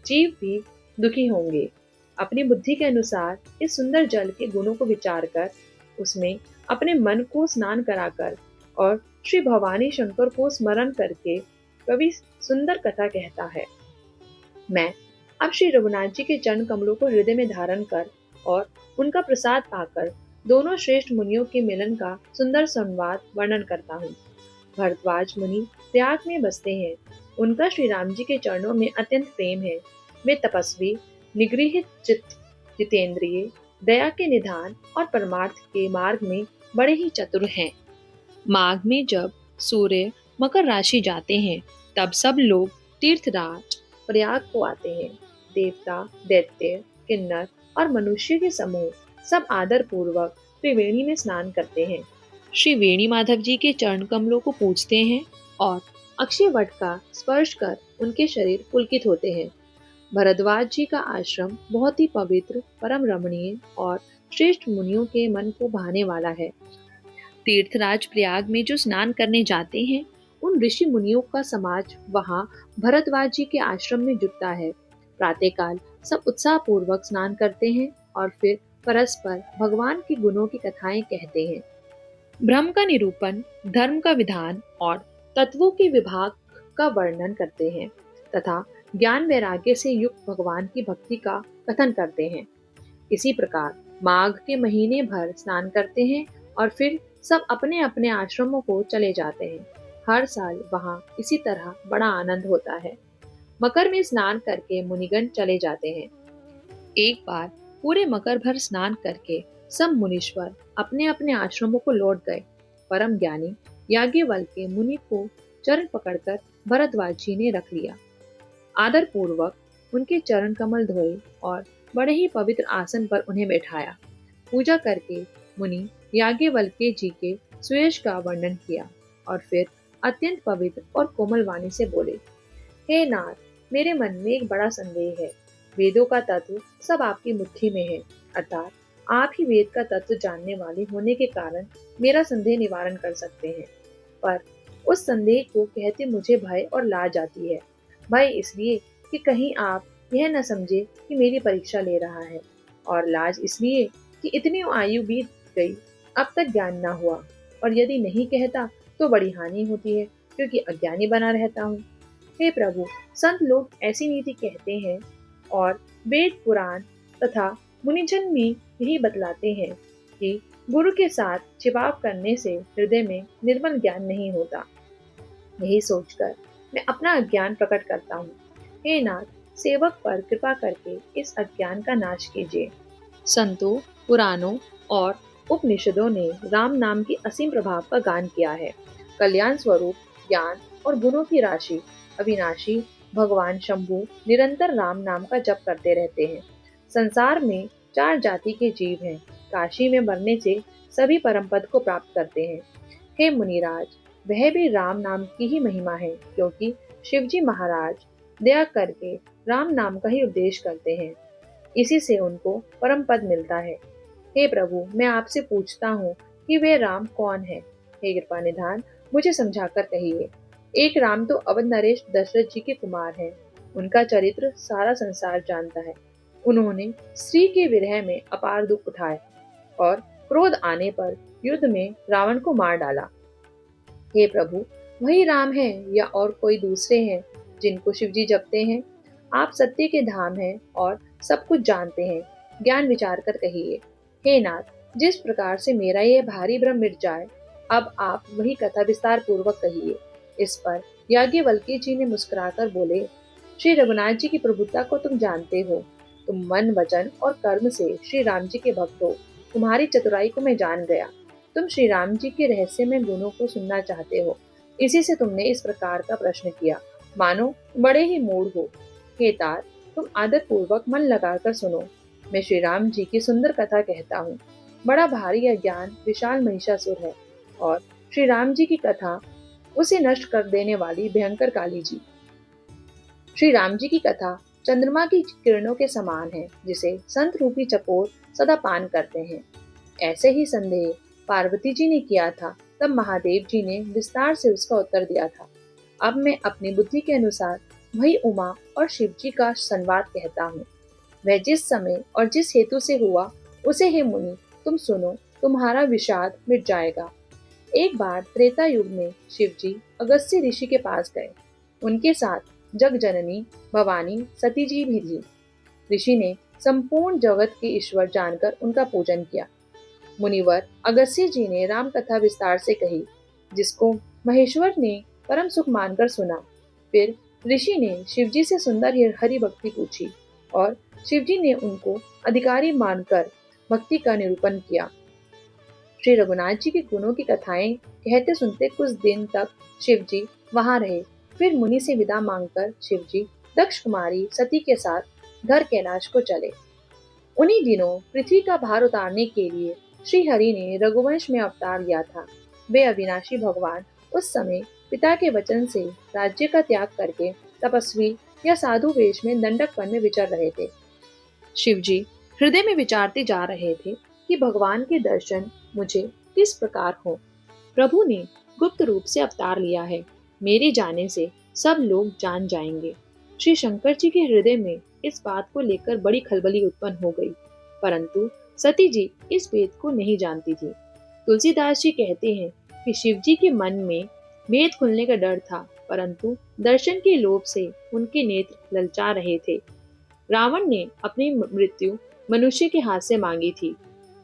जीव भी दुखी होंगे। अपनी बुद्धि के अनुसार इस सुंदर जल के गुणों को विचार कर उसमें अपने मन को स्नान कराकर और श्री भवानी शंकर को स्मरण करके कवि सुंदर कथा कहता है। मैं अब श्री रघुनाथ जी के चरण कमलों को हृदय में धारण कर और उनका प्रसाद पाकर दोनों श्रेष्ठ मुनियों के मिलन का सुंदर संवाद वर्णन करता हूँ। भरद्वाज मुनि प्रयाग में बसते हैं। उनका श्री राम जी के चरणों में अत्यंत प्रेम है। वे तपस्वी, निगृहित चित्त, जितेंद्रिय, दया के निधान और परमार्थ के मार्ग में बड़े ही चतुर हैं। माघ में जब सूर्य मकर राशि जाते हैं, तब सब लोग तीर्थराज प्रयाग को आते हैं। देवता, दैत्य, किन्नर और मनुष्य के समूह सब आदर पूर्वक त्रिवेणी में स्नान करते हैं। श्री वेणी माधव जी के चरण कमलों को पूजते हैं और अक्षय वट का स्पर्श कर उनके शरीर पुलकित होते हैं। भरद्वाज जी का आश्रम बहुत ही पवित्र, परम रमणीय और श्रेष्ठ मुनियों के मन को भाने वाला है। तीर्थराज प्रयाग में जो स्नान करने जाते हैं, उन ऋषि मुनियों का समाज वहाँ भरद्वाज जी के आश्रम में जुटता है। प्रातःकाल सब उत्साह पूर्वक स्नान करते हैं और फिर परस्पर भगवान के गुणों की कथाएं कहते हैं। ब्रह्म का निरूपण, धर्म का विधान और तत्वों के विभाग का वर्णन करते हैं तथा ज्ञान वैराग्य से युक्त भगवान की भक्ति का कथन करते हैं। इसी प्रकार माघ के महीने भर स्नान करते हैं और फिर सब अपने अपने आश्रमों को चले जाते हैं। हर साल वहाँ इसी तरह बड़ा आनंद होता है। मकर में स्नान करके मुनिगण चले जाते हैं। एक बार पूरे मकर भर स्नान करके सब मुनीश्वर अपने अपने आश्रमों को लौट गए। परम ज्ञानी याज्ञवल्क्य मुनि को चरण पकड़कर भरद्वाज जी ने रख लिया। आदर पूर्वक उनके चरण कमल धोए और बड़े ही पवित्र आसन पर उन्हें बैठाया। पूजा करके मुनि याज्ञवल्क्य जी के सुयश का वर्णन किया और फिर अत्यंत पवित्र और कोमल वाणी से बोले, हे नाथ, मेरे मन में एक बड़ा संदेह है। वेदों का तत्व सब आपकी मुट्ठी में है, अर्थात आप ही वेद का तत्व जानने वाले होने के कारण मेरा संदेह निवारण कर सकते हैं। पर उस संदेह को कहते मुझे भय और लाज आती है। भय इसलिए कि कहीं आप यह न समझे कि मेरी परीक्षा ले रहा है, और लाज इसलिए कि इतनी आयु बीत गई, अब तक ज्ञान न हुआ, और यदि नहीं कहता तो बड़ी हानि होती है, क्योंकि अज्ञानी बना रहता हूँ। हे प्रभु, संत लोग ऐसी नीति कहते हैं और वेद पुराण तथा मुनिजन भी यही बतलाते हैं कि गुरु के साथ छिपाव करने से हृदय में निर्मल ज्ञान नहीं होता। यही सोचकर मैं अपना अज्ञान प्रकट करता हूँ। हे नाथ, सेवक पर कृपा करके इस अज्ञान का नाश कीजिए। संतों, पुराणों और उपनिषदों ने राम नाम की असीम प्रभाव का गान किया है। कल्याण स्वरूप ज्ञान और गुणों की राशि अविनाशी भगवान शंभु निरंतर राम नाम का जप करते रहते हैं। संसार में 4 जाति के जीव हैं। काशी में मरने से सभी परम पद को प्राप्त करते हैं। हे मुनिराज, वह भी राम नाम की ही महिमा है, क्योंकि शिवजी महाराज दया करके राम नाम का ही उपदेश करते हैं। इसी से उनको परम पद मिलता है। हे प्रभु, मैं आपसे पूछता हूँ कि वे राम कौन है? हे कृपा निधान, मुझे समझाकर कहिए। एक राम तो अवध नरेश दशरथ जी के कुमार हैं। उनका चरित्र सारा संसार जानता है। उन्होंने स्त्री के विरह में अपार दुख उठाए और क्रोध आने पर युद्ध में रावण को मार डाला। हे प्रभु, वही राम है या और कोई दूसरे हैं जिनको शिवजी जपते हैं? आप सत्य के धाम हैं और सब कुछ जानते हैं। ज्ञान विचार कर कहिए। हे नाथ, जिस प्रकार से मेरा यह भारी भ्रम मिट जाए, अब आप वही कथा विस्तार पूर्वक कहिए। इस पर याज्ञवल्क्य जी ने मुस्कुराकर बोले, श्री रघुनाथ जी की प्रभुता को तुम जानते हो। तुम मन, वचन और कर्म से श्री राम जी के भक्त हो। तुम्हारी चतुराई को मैं जान गया। तुम श्री राम जी के रहस्यमय गुणों को सुनना चाहते हो, इसी से तुमने इस प्रकार का प्रश्न किया, मानो बड़े ही मूढ़ हो। हे तात, तुम आदर पूर्वक मन लगाकर सुनो। मैं श्री राम जी की सुंदर कथा कहता हूँ। बड़ा भारी अज्ञान विशाल महिषासुर है और श्री राम जी की कथा उसे नष्ट कर देने वाली भयंकर काली जी। श्री राम जी की कथा चंद्रमा की किरणों के समान है, जिसे संत रूपी चकोर सदा पान करते हैं। ऐसे ही संदेह पार्वती जी ने किया था, तब महादेव जी ने विस्तार से उसका उत्तर दिया था। अब मैं अपनी बुद्धि के अनुसार वही उमा और शिव जी का संवाद कहता हूँ। वह जिस समय और जिस हेतु से हुआ, उसे हे मुनि तुम सुनो, तुम्हारा विषाद मिट जाएगा। एक बार त्रेता युग में शिव जी अगस्त्य ऋषि के पास गए। उनके साथ जग जननी भवानी सती जी भी थी। ऋषि ने संपूर्ण जगत के ईश्वर जानकर उनका पूजन किया। मुनिवर अगस्त्य जी ने राम कथा विस्तार से कही, जिसको महेश्वर ने परम सुख मानकर सुना। फिर ऋषि ने शिवजी से सुंदर हरि भक्ति पूछी और शिवजी ने उनको अधिकारी मानकर भक्ति का निरूपण किया। श्री रघुनाथ जी के गुणों की कथाएं कहते सुनते कुछ दिन तक शिवजी वहां रहे। फिर मुनि से विदा मांगकर शिवजी दक्ष कुमारी सती के साथ घर कैलाश को चले। उन्हीं दिनों पृथ्वी का भार उतारने के लिए श्री हरि ने रघुवंश में अवतार लिया था। वे अविनाशी भगवान उस समय पिता के वचन से राज्य का त्याग करके तपस्वी या साधु वेश में दंडक वन में विचर रहे थे। शिवजी हृदय में विचारते जा रहे थे कि भगवान के दर्शन मुझे किस प्रकार हो। प्रभु ने गुप्त रूप से अवतार लिया है, मेरे जाने से सब लोग जान जाएंगे। श्री शंकर जी के हृदय में इस बात को लेकर बड़ी खलबली उत्पन्न हो गई, परंतु सती जी इस भेद को नहीं जानती थी। तुलसीदास जी कहते हैं कि शिव जी के मन में भेद खुलने का डर था, परंतु दर्शन के लोभ से उनके नेत्र ललचा रहे थे। रावण ने अपनी मृत्यु मनुष्य के हाथ से मांगी थी।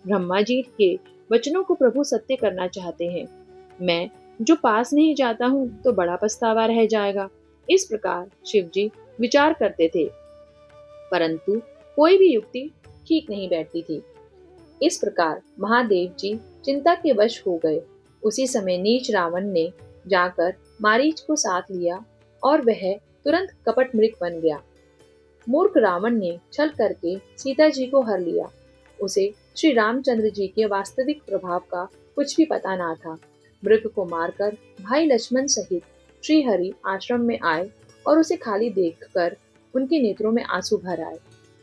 ब्रह्मा जी के वचनों को प्रभु सत्य करना चाहते हैं। मैं जो पास नहीं जाता हूँ तो बड़ा पछतावा रह जाएगा। इस प्रकार शिव जी विचार करते थे, परंतु कोई भी युक्ति ठीक नहीं बैठती थी। इस प्रकार महादेव जी चिंता के वश हो गए। उसी समय नीच रावण ने जाकर मारीच को साथ लिया और वह तुरंत कपट मृग बन गया। मूर्ख रावण ने छल करके सीता जी को हर लिया। उसे श्री रामचंद्र जी के वास्तविक प्रभाव का कुछ भी पता ना था। मृग को मारकर भाई लक्ष्मण सहित श्री हरि आश्रम में आए और उसे खाली देखकर उनके नेत्रों में आंसू भर आए।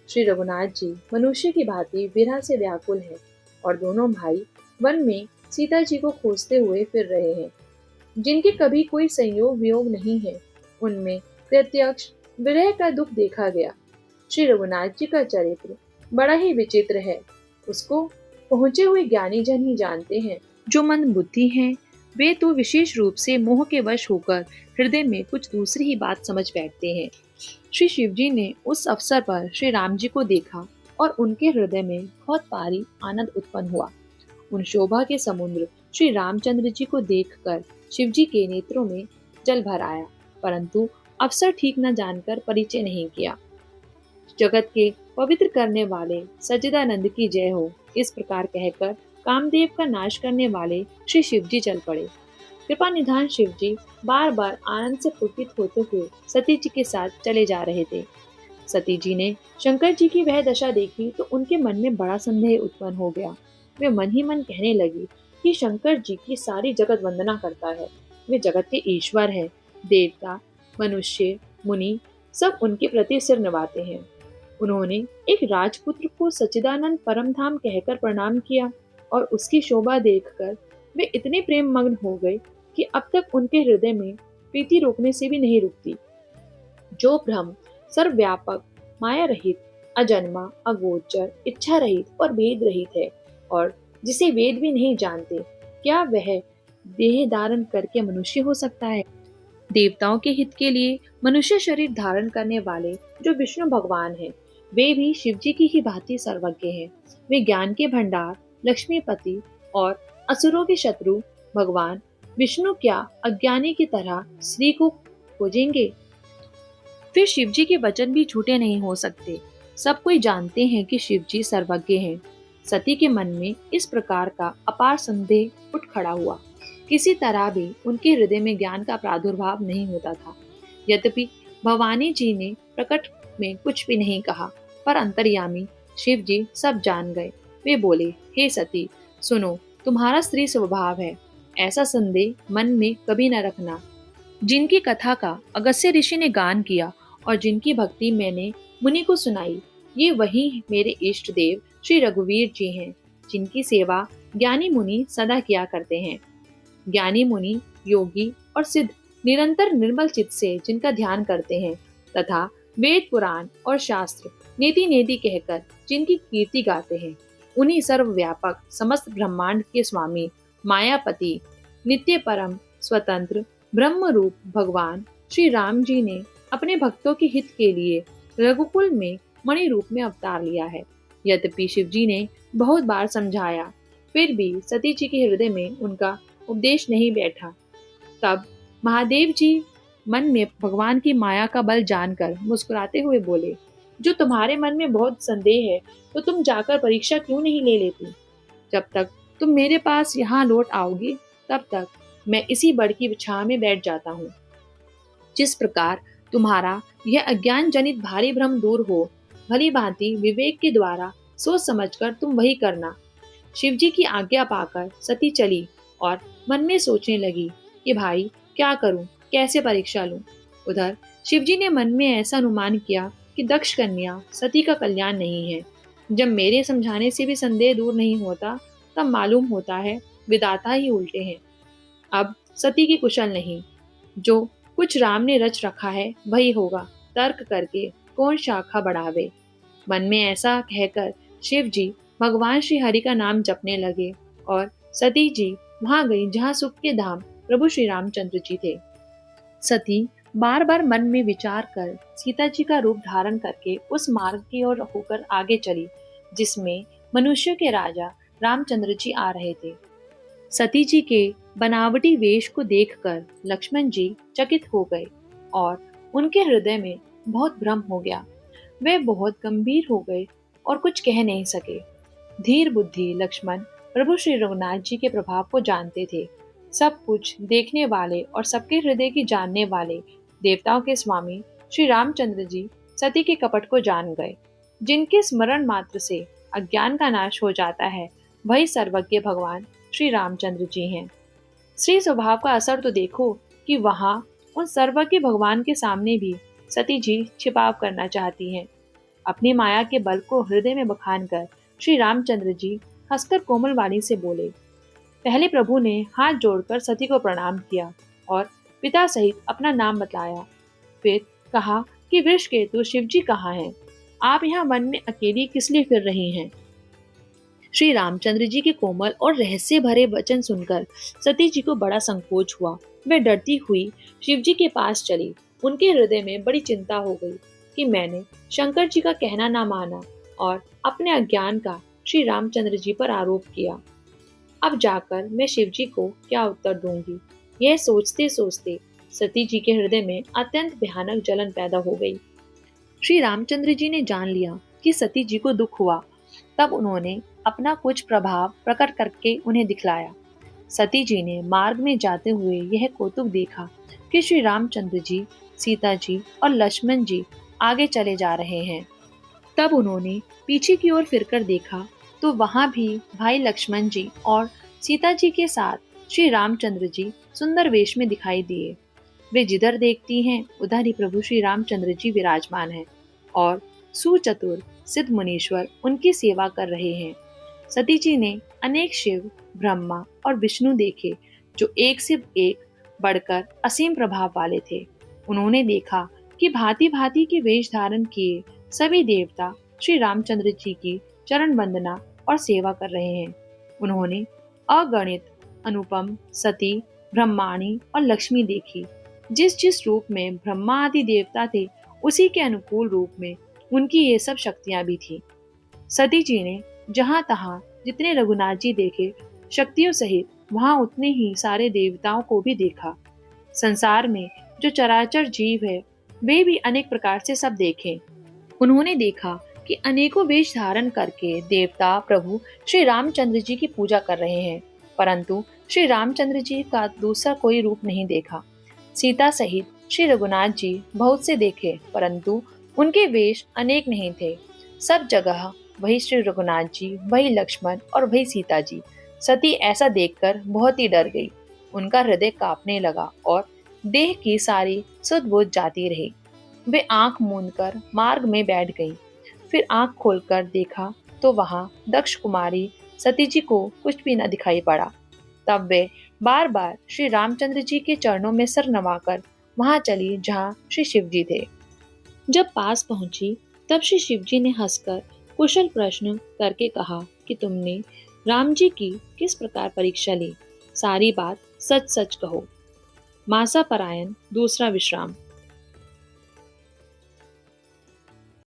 श्री रघुनाथ जी मनुष्य की भांति विरह से व्याकुल है और दोनों भाई वन में सीता जी को खोजते हुए फिर रहे हैं। जिनके कभी कोई संयोग वियोग नहीं है, उनमें प्रत्यक्ष विरह का दुख देखा गया। श्री रघुनाथ जी का चरित्र बड़ा ही विचित्र है। उसको पहुंचे हुए ज्ञानी जन ही जानते हैं। जो मंद बुद्धि हैं, वे तो विशेष रूप से मोह के वश होकर हृदय में कुछ दूसरी ही बात समझ बैठते हैं। श्री शिवजी ने उस अवसर पर श्री राम जी को देखा और उनके हृदय में बहुत भारी आनंद उत्पन्न हुआ। उन शोभा के समुद्र श्री रामचंद्र जी को देखकर शिवजी के नेत्रों में जल भर आया, परंतु अवसर ठीक न जानकर परिचय नहीं किया। जगत के पवित्र करने वाले सच्चिदानंद की जय हो, इस प्रकार कहकर कामदेव का नाश करने वाले श्री शिवजी चल पड़े। कृपा निधान शिवजी बार बार आनंद से पुलकित होते हुए सती जी के साथ चले जा रहे थे। सती जी ने शंकर जी की वह दशा देखी तो उनके मन में बड़ा संदेह उत्पन्न हो गया। वे मन ही मन कहने लगी कि शंकर जी की सारी जगत वंदना करता है, वे जगत के ईश्वर है। देवता, मनुष्य, मुनि सब उनके प्रति सिर नवाते हैं। उन्होंने एक राजपुत्र को सच्चिदानंद परम धाम कहकर प्रणाम किया और उसकी शोभा देखकर वे इतने प्रेम मग्न हो गए कि अब तक उनके हृदय में प्रीति रोकने से भी नहीं रुकती। जो ब्रह्म सर्वव्यापक, माया रहित, अजन्मा, अगोचर, इच्छा रहित और वेद रहित है और जिसे वेद भी नहीं जानते, क्या वह देह धारण करके मनुष्य हो सकता है? देवताओं के हित के लिए मनुष्य शरीर धारण करने वाले जो विष्णु भगवान हैं, वे भी शिवजी की ही भांति सर्वज्ञ हैं। वे ज्ञान के भंडार, लक्ष्मीपति और असुरों के शत्रु भगवान विष्णु क्या अज्ञानी की तरह स्त्री को खोजेंगे? फिर शिवजी के वचन भी झूठे नहीं हो सकते। सब कोई जानते हैं कि शिवजी सर्वज्ञ हैं। सती के मन में इस प्रकार का अपार संदेह उठ खड़ा हुआ। किसी तरह भी उनके हृदय में ज्ञान का प्रादुर्भाव नहीं होता था। यद्यपि भवानी जी ने प्रकट में कुछ भी नहीं कहा, पर अंतर्यामी शिव जी सब जान गए। वे बोले, हे सती, सुनो, तुम्हारा स्त्री स्वभाव है, ऐसा संदेह मन में कभी न रखना। जिनकी कथा का अगस्त्य ऋषि ने गान किया और जिनकी भक्ति मैंने मुनि को सुनाई, ये वही मेरे इष्ट देव श्री रघुवीर जी हैं, जिनकी सेवा ज्ञानी मुनि सदा किया करते हैं। ज्ञानी मुनि, योगी और सिद्ध निरंतर निर्मल चित्त से जिनका ध्यान करते हैं तथा वेद पुराण और शास्त्र नेति नेति कहकर जिनकी कीर्ति गाते हैं, उन्हीं सर्वव्यापक समस्त ब्रह्मांड के स्वामी, मायापति, नित्य परम स्वतंत्र ब्रह्म रूप भगवान श्री राम जी ने अपने भक्तों के हित के लिए रघुकुल में मणि रूप में अवतार लिया है। यद्यपि शिव जी ने बहुत बार समझाया, फिर भी सती जी के हृदय में उनका उपदेश नहीं बैठा। तब महादेव जी मन में भगवान की माया का बल जानकर मुस्कुराते हुए बोले, जो तुम्हारे मन में बहुत संदेह है तो तुम जाकर परीक्षा क्यों नहीं ले लेती? जब तक तुम मेरे पास यहाँ लौट आओगी तब तक मैं इसी बड़ की छांव में बैठ जाता हूँ। जिस प्रकार तुम्हारा यह अज्ञान जनित भारी भ्रम दूर हो, भली भांति विवेक के द्वारा सोच समझकर तुम वही करना। शिवजी की आज्ञा पाकर सती चली और मन में सोचने लगी कि भाई, क्या करूं, कैसे परीक्षा लूं? उधर शिवजी ने मन में ऐसा अनुमान किया कि दक्ष कन्या सती का कल्याण नहीं है। जब मेरे समझाने से भी संदेह दूर नहीं होता, तब मालूम होता है विधाता ही उल्टे हैं। अब सती की कुशल नहीं, जो कुछ राम ने रच रखा है वही होगा। तर्क करके कौन शाखा बढ़ावे। मन में ऐसा कहकर शिव जी भगवान श्री हरि का नाम जपने लगे और सती जी वहां गई जहां सुख के धाम प्रभु श्री रामचंद्र जी थे। सती बार बार मन में विचार कर सीता जी का रूप धारण करके उस मार्ग की ओर होकर आगे चली जिसमें मनुष्य के राजा रामचंद्र जी आ रहे थे। सती जी के बनावटी वेश को देखकर लक्ष्मण जी चकित हो गए और उनके हृदय में बहुत भ्रम हो गया। वे बहुत गंभीर हो गए और कुछ कह नहीं सके। धीर बुद्धि लक्ष्मण प्रभु श्री रघुनाथ जी के प्रभाव को जानते थे। सब कुछ देखने वाले और सबके हृदय की जानने वाले देवताओं के स्वामी श्री रामचंद्र जी सती के कपट को जान गए। जिनके स्मरण मात्र से अज्ञान का नाश हो जाता है, वही सर्वज्ञ भगवान श्री रामचंद्र जी हैं। स्त्री स्वभाव का असर तो देखो कि वहां उन सर्वज्ञ भगवान के सामने भी सती जी छिपाव करना चाहती हैं। अपनी माया के बल को हृदय में बखान कर श्री रामचंद्र जी हंसकर कोमल वाणी से बोले। पहले प्रभु ने हाथ जोड़कर सती को प्रणाम किया और पिता सहित अपना नाम बतलाया। फिर कहा कि वृषकेतु शिव जी कहाँ हैं? आप यहाँ वन में अकेली किस लिए फिर रही हैं? श्री रामचंद्र जी के कोमल और रहस्य भरे वचन सुनकर सती जी को बड़ा संकोच हुआ। वह डरती हुई शिव जी के पास चली। उनके हृदय में बड़ी चिंता हो गई कि मैंने शंकर जी का कहना ना माना और अपने अज्ञान का श्री रामचंद्र जी पर आरोप किया। अब जाकर मैं शिव जी को क्या उत्तर दूंगी? यह सोचते सोचते सती जी के हृदय में अत्यंत भयानक जलन पैदा हो गई। श्री रामचंद्र जी ने जान लिया कि सती जी को दुख हुआ। तब उन्होंने अपना कुछ प्रभाव प्रकट करके उन्हें दिखलाया। सती जी ने मार्ग में जाते हुए यह कौतुक देखा कि श्री रामचंद्र जी, सीता जी और लक्ष्मण जी आगे चले जा रहे हैं। तब उन्होंने पीछे की ओर फिरकर देखा तो वहां भी भाई लक्ष्मण जी और सीता जी के साथ श्री रामचंद्र जी सुंदर वेश में दिखाई दिए। वे जिधर देखती हैं उधर ही प्रभु श्री रामचंद्र जी विराजमान हैं और सुचतुर सिद्ध मुनीश्वर उनकी सेवा कर रहे हैं। सती जी ने अनेक शिव, ब्रह्मा और विष्णु देखे जो एक से एक बढ़कर असीम प्रभाव वाले थे। उन्होंने देखा कि भांति भांति के वेश धारण किए सभी देवता श्री रामचंद्र जी की चरण वंदना और सेवा कर रहे हैं। उन्होंने अगणित अनुपम सती, ब्रह्माणी और लक्ष्मी देखी। जिस जिस रूप में ब्रह्मा आदि देवता थे, उसी के अनुकूल रूप में उनकी ये सब शक्तियां भी थी। सती जी ने जहां तहां जितने रघुनाथ जी देखे, शक्तियों सहित वहां उतने ही सारे देवताओं को भी देखा। संसार में जो चराचर जीव है, वे भी अनेक प्रकार से सब देखे। उन्होंने देखा कि अनेकों वेश धारण करके देवता प्रभु श्री रामचंद्र जी की पूजा कर रहे हैं, परंतु श्री रामचंद्र जी का दूसरा कोई रूप नहीं देखा। सीता सहित श्री रघुनाथ जी बहुत से देखे, परंतु उनके वेश अनेक नहीं थे। सब जगह वही श्री रघुनाथ जी, वही लक्ष्मण और वही सीता जी। सती ऐसा देखकर बहुत ही डर गई। उनका हृदय कांपने लगा और देह की सारी सुध बुझ जाती रही। वे आंख मूंदकर मार्ग में बैठ गई। फिर आंख खोलकर देखा तो वहां दक्ष कुमारी सती जी को कुछ भी न दिखाई पड़ा। तब वे बार बार श्री रामचंद्र जी के चरणों में सर नवाकर वहां चली जहां श्री शिव जी थे। जब पास पहुंची तब श्री शिव जी ने हंसकर कुशल प्रश्न करके कहा कि तुमने राम जी की किस प्रकार परीक्षा ली? सारी बात सच सच कहो। मासा परायण दूसरा विश्राम।